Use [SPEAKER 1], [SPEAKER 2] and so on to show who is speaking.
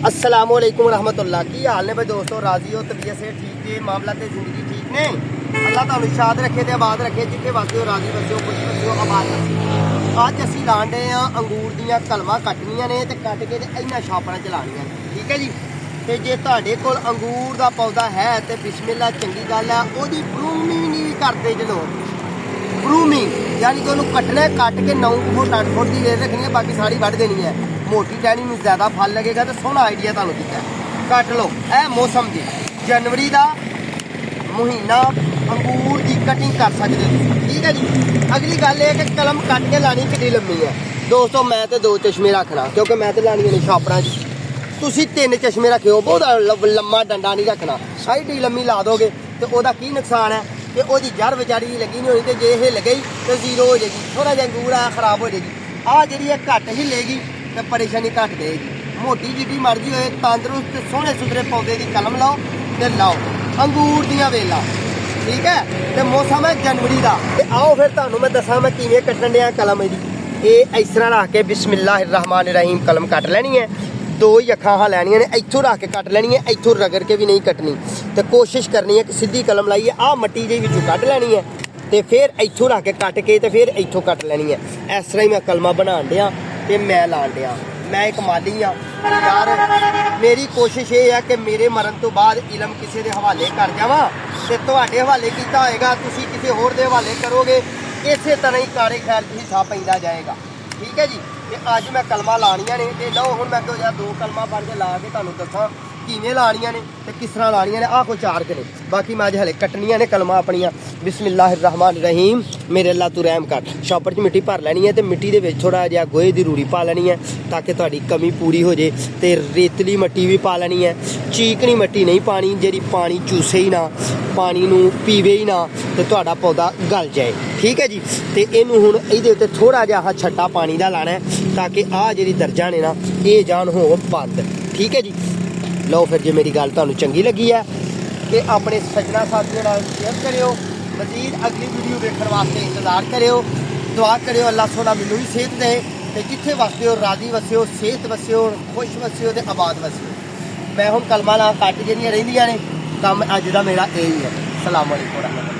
[SPEAKER 1] अस्सलामुअलैकुम रहमतुल्लाह। की हाल ने भाई दोस्तों, राजी हो, तबीयत से ठीक है, मामला ते जिंदगी ठीक ने। अल्लाह तुहानू शाद रखे ते आबाद रखे, जिथे वसदे हो राजी वसो, खुश वसो, आबाद वसो। अज असीं लाण डे आ अंगूर दियां कलमां कटनियां ने ते कट के ते इन्हां छापड़ां च लाणियां ने, ठीक है जी। ते जे तुहाडे कोल अंगूर दा पौधा है ते बिस्मिल्लाह, चंगी गल है। ओहदी प्रूनिंग नहीं करदे जे लोग, प्रूनिंग यानी कि उन्होंने कटना है, कट के 9 फुट 8 फुट की रेत रखनी है, बाकी सारी वढ़ देनी है। मोटी टहनी में ज़्यादा फल लगेगा तो सोहना आइडिया तुहानू दिता है। कट लो, ए मौसम की जनवरी का महीना अंगूर की कटिंग कर सकते हो, ठीक है जी। अगली गल है कि कलम कट के लानी कितनी लम्मी है दोस्तों। मैं तो 2 चश्मे रखना, क्योंकि मैं तो लानी ने छापड़ा जी। तुसीं 3 चश्मे रखियो, बहुत लम्मा डंडा नहीं रखना। एडी लम्मी ला दोगे तो वह की नुकसान है कि वही जड़ बेचारी लगी नहीं होनी, तो जे हिल गई तो जीरो हो जाएगी, थोड़ा जहा अंगूर आ खराब हो जाएगी। आ जी घट हिलेगी तो परेशानी घट देगी। मोटी जिड्डी मर्जी हो, तंदरुस्त सोहने सुथरे पौधे की कलम लाओ तो लाओ अंगूर दियां वेला, ठीक है। तो मौसम है जनवरी का। आओ फिर तुहानू मैं दसा मैं किवें कट्टन दिया कलम। ये इस तरह रख के बिस्मिल्लाहिर्रहमानिर्रहीम कलम कट लैनी है। 2 ही अखां हाँ लैनियां ने, इत्थों रख के कट लैनी है, इत्थों रगड़ के भी नहीं कटनी। तो कोशिश करनी है कि सीधी कलम लाइए, आ मट्टी जी विचों कट लैनी है, तो फिर इत्थों रख के कट के तो फिर इत्थों कट लैनी है। इस तरह ही मैं कलमा बनाण दिया ते मैं लाण दिया। मैं एक माली हाँ यार, मेरी कोशिश ये है कि मेरे मरण तो बाद इलम किसी के हवाले कर जावां ते तुहाडे हवाले कीता होएगा, तुसीं किसी होर दे हवाले करोगे, इस तरह ही कारे खैर तुसीं साह पैंदा जाएगा, ठीक है जी। ते अज मैं कलमां लाणियां ने ते लो हुण मैं 2 कलमां बन के ला के तुहानू दसां किवें लाणियां ने ते किस तरह लाणियां ने। आ कोई 4 के ने, बाकी मैं अज हले कट्टनियां ने कलमां अपनियां। बिस्मिल्लाहिर्रहमानिर्रहीम, मेरे अल्लाह तू रहम कर। छापड़ च मिट्टी भर लैनी है ते मिट्टी दे विच थोड़ा जिहा गोहे दी रूड़ी पा लैनी है, ताकि तुहाडी कमी पूरी हो जाए। ते रेतली मिट्टी भी पा लैनी है, चीकनी मिट्टी नहीं पानी, जिहड़ी पानी चूसे ही ना, पानी नू पीवे ही ना, ते तुहाडा पौधा गल जाए, ठीक है जी। ते इहनू हुण इहदे उत्ते थोड़ा जिहा छट्टा पानी दा लाना है, ताकि आ जिहड़ी दर्जा ने ना ये जान हो बंद, ठीक है जी। लो फिर जे मेरी गल तुहानू चंगी लगी है कि अपने सज्जना साथियों नाल शेयर करियो। मजीद अगली वीडियो देखने वास्ते इंतजार करियो। दुआ करियो अल्लाह सोना मैनू भी सेहत दे, ते जिथे वसदे हो राजी वसियो, सेहत वसियो, खुश वसियो ते आबाद वसियो। मैं हुण कलमां ला कट जिहड़ियां रहिंदियां ने, कम अज दा मेरा यही है। अस्सलाम वालेकुम।